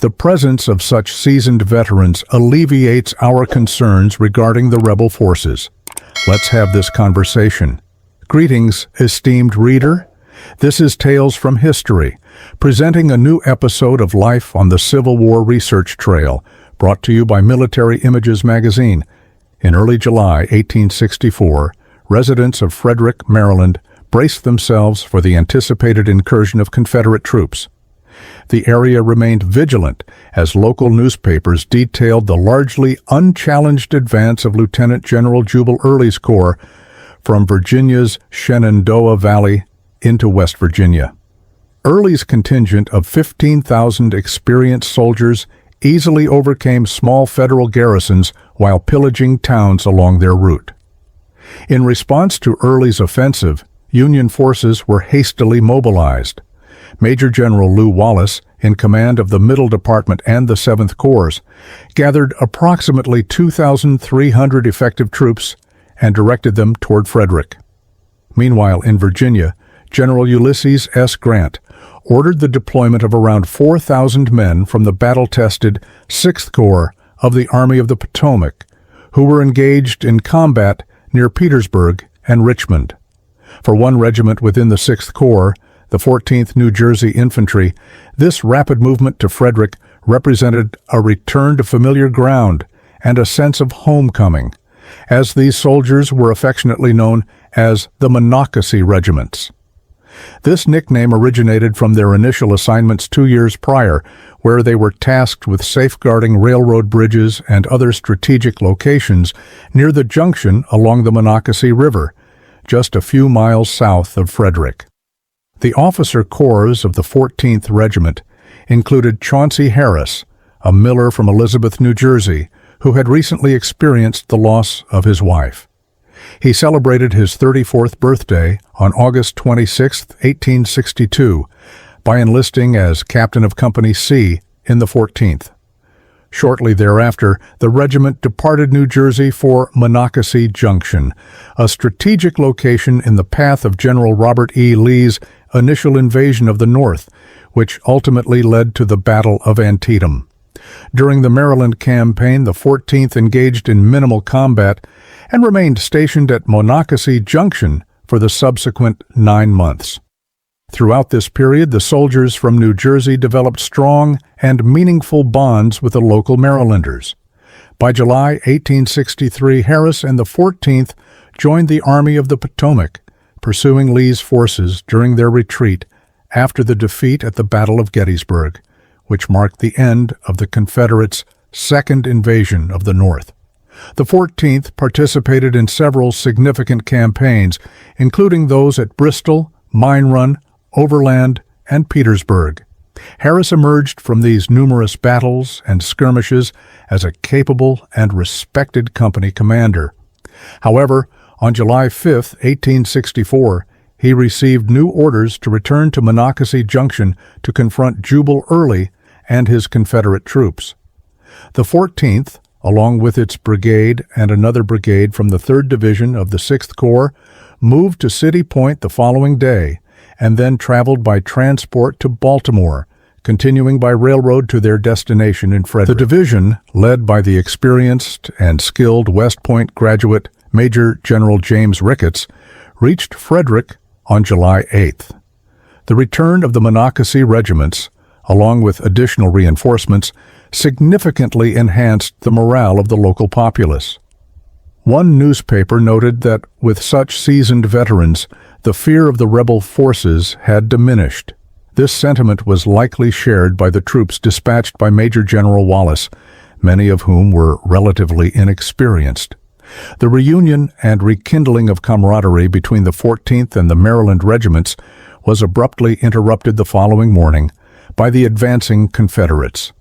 The presence of such seasoned veterans alleviates our concerns regarding the rebel forces. Let's have this conversation. Greetings, esteemed reader. This is Tales from History, presenting a new episode of Life on the Civil War Research Trail, brought to you by Military Images magazine. In early July 1864, residents of Frederick, Maryland, braced themselves for the anticipated incursion of Confederate troops. The area remained vigilant as local newspapers detailed the largely unchallenged advance of Lieutenant General Jubal Early's corps from Virginia's Shenandoah Valley into West Virginia. Early's contingent of 15,000 experienced soldiers easily overcame small federal garrisons while pillaging towns along their route. In response to Early's offensive, Union forces were hastily mobilized. Major General Lew Wallace, in command of the Middle Department and the 7th Corps, gathered approximately 2,300 effective troops and directed them toward Frederick. Meanwhile, in Virginia, General Ulysses S. Grant ordered the deployment of around 4,000 men from the battle-tested 6th Corps of the Army of the Potomac, who were engaged in combat near Petersburg and Richmond. For one regiment within the 6th Corps, the 14th New Jersey Infantry, this rapid movement to Frederick represented a return to familiar ground and a sense of homecoming, as these soldiers were affectionately known as the Monocacy Regiments. This nickname originated from their initial assignments 2 years prior, where they were tasked with safeguarding railroad bridges and other strategic locations near the junction along the Monocacy River, just a few miles south of Frederick. The officer corps of the 14th Regiment included Chauncey Harris, a miller from Elizabeth, New Jersey, who had recently experienced the loss of his wife. He celebrated his 34th birthday on August 26, 1862, by enlisting as captain of Company C in the 14th. Shortly thereafter, the regiment departed New Jersey for Monocacy Junction, a strategic location in the path of General Robert E. Lee's initial invasion of the North, which ultimately led to the Battle of Antietam. During the Maryland campaign, the 14th engaged in minimal combat and remained stationed at Monocacy Junction for the subsequent 9 months. Throughout this period, the soldiers from New Jersey developed strong and meaningful bonds with the local Marylanders. By July 1863, Harris and the 14th joined the Army of the Potomac, pursuing Lee's forces during their retreat after the defeat at the Battle of Gettysburg, which marked the end of the Confederates' second invasion of the North. The 14th participated in several significant campaigns, including those at Bristol, Mine Run, Overland, and Petersburg. Harris emerged from these numerous battles and skirmishes as a capable and respected company commander. However, on July 5, 1864, he received new orders to return to Monocacy Junction to confront Jubal Early and his Confederate troops. The 14th, along with its brigade and another brigade from the 3rd Division of the 6th Corps, moved to City Point the following day, and then traveled by transport to Baltimore, continuing by railroad to their destination in Frederick. The division, led by the experienced and skilled West Point graduate Major General James Ricketts, reached Frederick on July 8th. The return of the Monocacy regiments, along with additional reinforcements, significantly enhanced the morale of the local populace. One newspaper noted that with such seasoned veterans, the fear of the rebel forces had diminished. This sentiment was likely shared by the troops dispatched by Major General Wallace, many of whom were relatively inexperienced. The reunion and rekindling of camaraderie between the 14th and the Maryland regiments was abruptly interrupted the following morning by the advancing Confederates.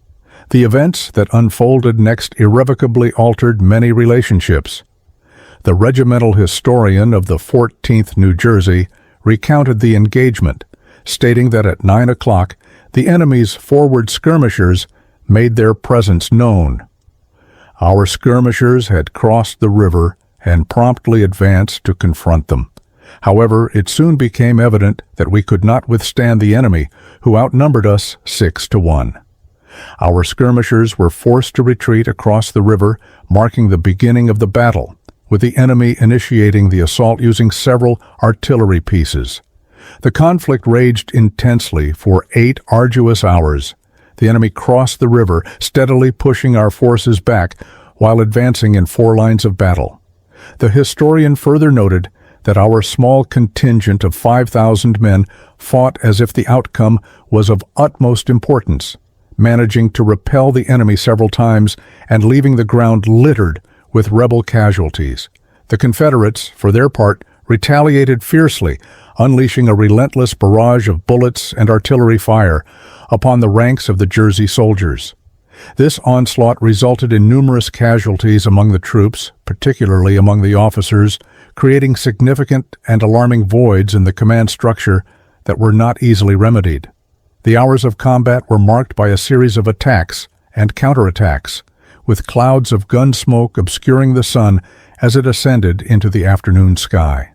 The events that unfolded next irrevocably altered many relationships. The regimental historian of the 14th New Jersey recounted the engagement, stating that at 9 o'clock the enemy's forward skirmishers made their presence known. Our skirmishers had crossed the river and promptly advanced to confront them. However, it soon became evident that we could not withstand the enemy, who outnumbered us 6-1. Our skirmishers were forced to retreat across the river, marking the beginning of the battle, with the enemy initiating the assault using several artillery pieces. The conflict raged intensely for 8 arduous hours. The enemy crossed the river, steadily pushing our forces back while advancing in 4 lines of battle. The historian further noted that our small contingent of 5,000 men fought as if the outcome was of utmost importance, managing to repel the enemy several times and leaving the ground littered with rebel casualties. The Confederates, for their part, retaliated fiercely, unleashing a relentless barrage of bullets and artillery fire upon the ranks of the Jersey soldiers. This onslaught resulted in numerous casualties among the troops, particularly among the officers, creating significant and alarming voids in the command structure that were not easily remedied. The hours of combat were marked by a series of attacks and counterattacks, with clouds of gun smoke obscuring the sun as it ascended into the afternoon sky.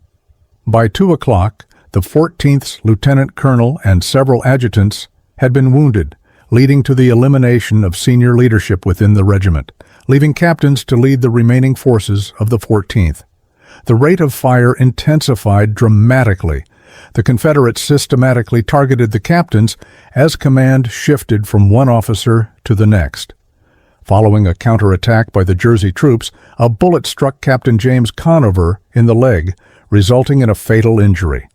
By 2 o'clock, the 14th's lieutenant colonel and several adjutants had been wounded, leading to the elimination of senior leadership within the regiment, leaving captains to lead the remaining forces of the 14th. The rate of fire intensified dramatically. The Confederates systematically targeted the captains as command shifted from one officer to the next. Following a counterattack by the Jersey troops, a bullet struck Captain James Conover in the leg, resulting in a fatal injury.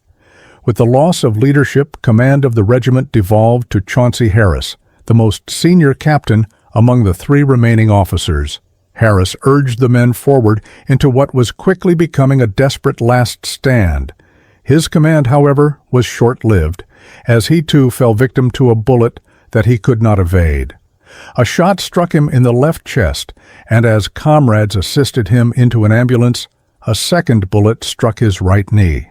With the loss of leadership, command of the regiment devolved to Chauncey Harris, the most senior captain among the 3 remaining officers. Harris urged the men forward into what was quickly becoming a desperate last stand. His command, however, was short-lived, as he too fell victim to a bullet that he could not evade. A shot struck him in the left chest, and as comrades assisted him into an ambulance, a second bullet struck his right knee.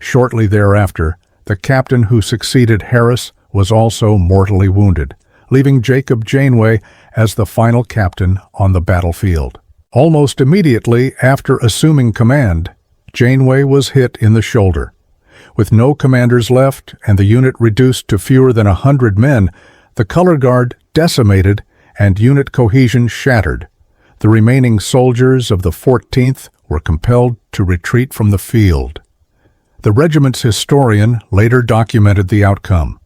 Shortly thereafter, the captain who succeeded Harris was also mortally wounded, leaving Jacob Janeway as the final captain on the battlefield. Almost immediately after assuming command, Janeway was hit in the shoulder. With no commanders left and the unit reduced to fewer than 100 men, the color guard decimated and unit cohesion shattered. The remaining soldiers of the 14th were compelled to retreat from the field. The regiment's historian later documented the outcome.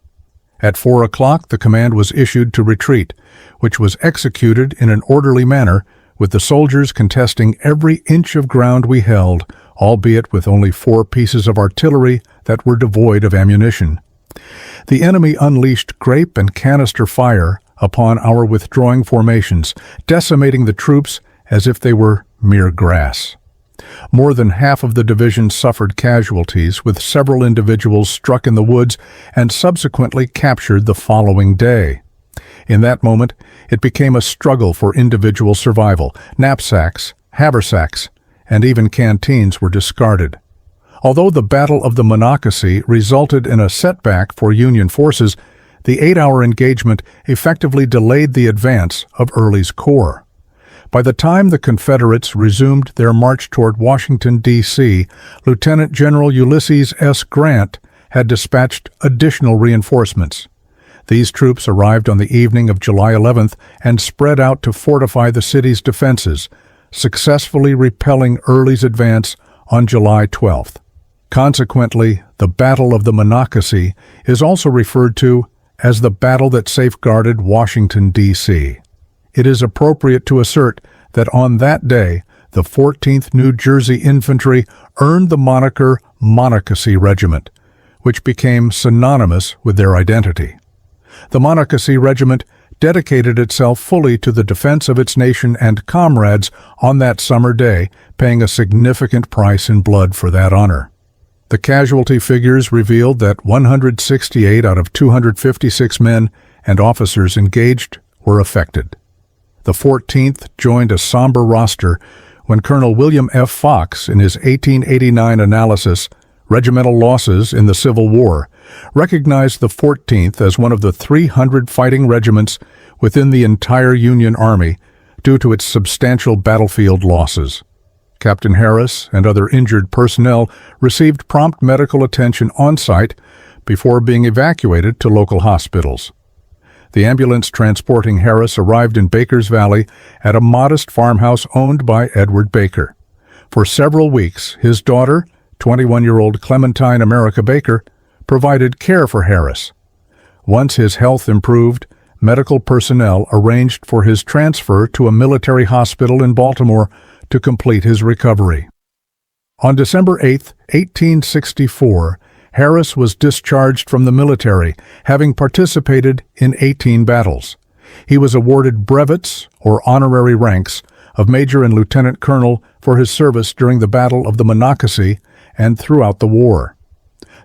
At 4 o'clock, the command was issued to retreat, which was executed in an orderly manner, with the soldiers contesting every inch of ground we held, albeit with only 4 pieces of artillery that were devoid of ammunition. The enemy unleashed grape and canister fire upon our withdrawing formations, decimating the troops as if they were mere grass. More than half of the division suffered casualties, with several individuals struck in the woods and subsequently captured the following day. In that moment, it became a struggle for individual survival. Knapsacks, haversacks, and even canteens were discarded. Although the Battle of the Monocacy resulted in a setback for Union forces, the 8-hour engagement effectively delayed the advance of Early's corps. By the time the Confederates resumed their march toward Washington, D.C., Lieutenant General Ulysses S. Grant had dispatched additional reinforcements. These troops arrived on the evening of July 11th and spread out to fortify the city's defenses, successfully repelling Early's advance on July 12th. Consequently, the Battle of the Monocacy is also referred to as the battle that safeguarded Washington, D.C. It is appropriate to assert that on that day, the 14th New Jersey Infantry earned the moniker Monocacy Regiment, which became synonymous with their identity. The Monocacy Regiment dedicated itself fully to the defense of its nation and comrades on that summer day, paying a significant price in blood for that honor. The casualty figures revealed that 168 out of 256 men and officers engaged were affected. The 14th joined a somber roster when Colonel William F. Fox, in his 1889 analysis, Regimental Losses in the Civil War, recognized the 14th as one of the 300 fighting regiments within the entire Union Army due to its substantial battlefield losses. Captain Harris and other injured personnel received prompt medical attention on site before being evacuated to local hospitals. The ambulance transporting Harris arrived in Baker's Valley at a modest farmhouse owned by Edward Baker. For several weeks, his daughter, 21-year-old Clementine America Baker, provided care for Harris. Once his health improved, medical personnel arranged for his transfer to a military hospital in Baltimore to complete his recovery. On December 8, 1864, Harris was discharged from the military, having participated in 18 battles. He was awarded brevets, or honorary ranks, of major and lieutenant colonel for his service during the Battle of the Monocacy and throughout the war.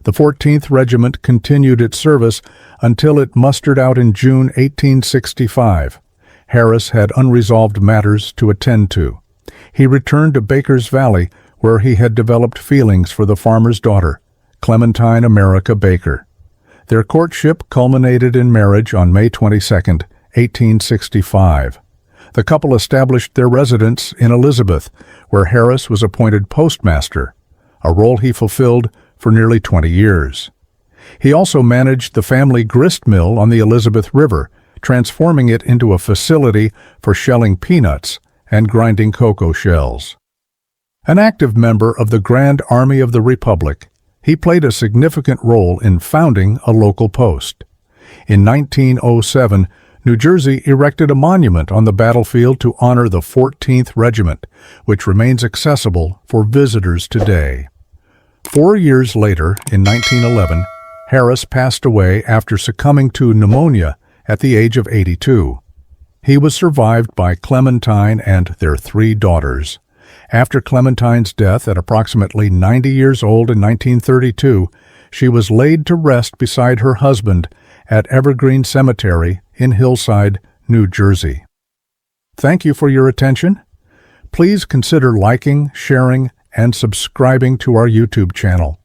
The 14th Regiment continued its service until it mustered out in June 1865. Harris had unresolved matters to attend to. He returned to Baker's Valley, where he had developed feelings for the farmer's daughter, Clementine America Baker. Their courtship culminated in marriage on May 22, 1865. The couple established their residence in Elizabeth, where Harris was appointed postmaster, a role he fulfilled for nearly 20 years. He also managed the family grist mill on the Elizabeth River, transforming it into a facility for shelling peanuts and grinding cocoa shells. An active member of the Grand Army of the Republic, he played a significant role in founding a local post. In 1907, New Jersey erected a monument on the battlefield to honor the 14th Regiment, which remains accessible for visitors today. 4 years later, in 1911, Harris passed away after succumbing to pneumonia at the age of 82. He was survived by Clementine and their 3 daughters. After Clementine's death at approximately 90 years old in 1932, she was laid to rest beside her husband at Evergreen Cemetery in Hillside, New Jersey. Thank you for your attention. Please consider liking, sharing, and subscribing to our YouTube channel.